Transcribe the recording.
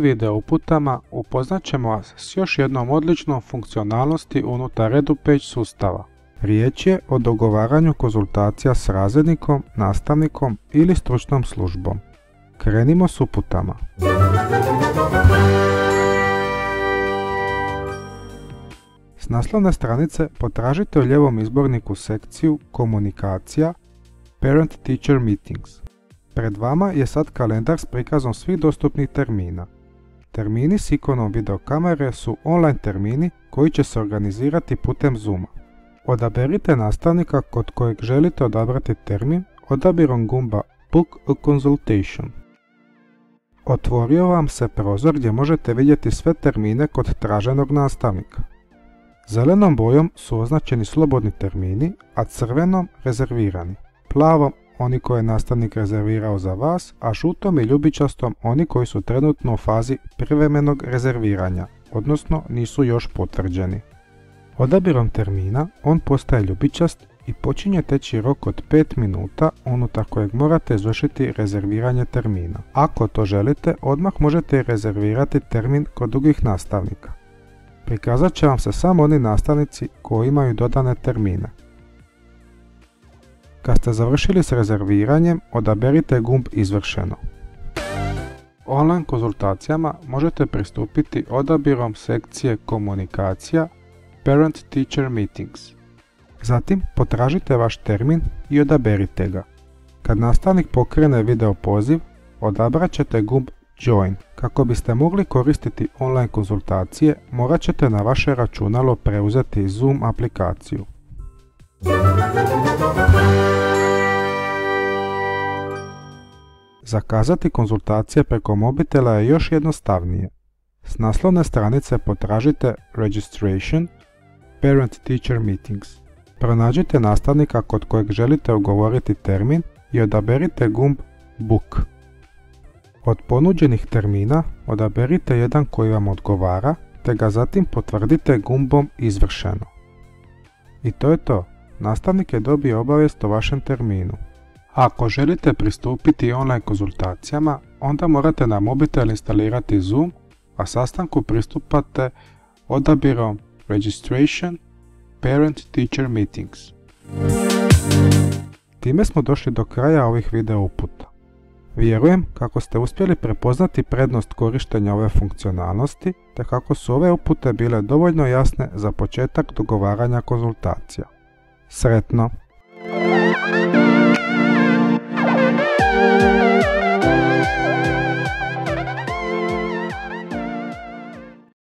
video uputama upoznat ćemo vas s još jednom odličnom funkcionalnosti unutar EduPage sustava. Riječ je o dogovaranju konzultacija s razrednikom, nastavnikom ili stručnom službom. Krenimo s uputama. S naslovne stranice potražite u lijevom izborniku sekciju Komunikacija, Parent Teacher Meetings. Pred vama je sad kalendar s prikazom svih dostupnih termina. Termini s ikonom videokamere su online termini koji će se organizirati putem Zooma. Odaberite nastavnika kod kojeg želite odabrati termin odabirom gumba Book a Consultation. Otvorio vam se prozor gdje možete vidjeti sve termine kod traženog nastavnika. Zelenom bojom su označeni slobodni termini, a crvenom rezervirani. Plavom oni koje je nastavnik rezervirao za vas, a žutom i ljubičastom oni koji su trenutno u fazi privremenog rezerviranja, odnosno nisu još potvrđeni. Odabirom termina on postaje ljubičast i počinje teći rok od 5 minuta unutar kojeg morate izvršiti rezerviranje termina. Ako to želite, odmah možete rezervirati termin kod drugih nastavnika. Prikazat će vam se samo oni nastavnici koji imaju dodane termine. Kad ste završili s rezerviranjem, odaberite gumb Izvršeno. Online konzultacijama možete pristupiti odabirom sekcije Komunikacija, Parent Teacher Meetings. Zatim potražite vaš termin i odaberite ga. Kad nastavnik pokrene video poziv, odabrat ćete gumb Join. Kako biste mogli koristiti online konzultacije, morat ćete na vaše računalo preuzeti Zoom aplikaciju. Zakazati konzultacije preko mobitela je još jednostavnije. S naslovne stranice potražite Registration, Parent Teacher Meetings. Pronađite nastavnika kod kojeg želite ugovoriti termin i odaberite gumb Book. Od ponuđenih termina odaberite jedan koji vam odgovara, te ga zatim potvrdite gumbom Izvršeno. I to je to. Nastavnik je dobio obavijest o vašem terminu. Ako želite pristupiti online konzultacijama, onda morate na mobitel instalirati Zoom, a sastanku pristupate odabirom Registration, Parent Teacher Meetings. Time smo došli do kraja ovih video uputa. Vjerujem kako ste uspjeli prepoznati prednost korištenja ove funkcionalnosti, te kako su ove upute bile dovoljno jasne za početak dogovaranja konzultacija. Sretno!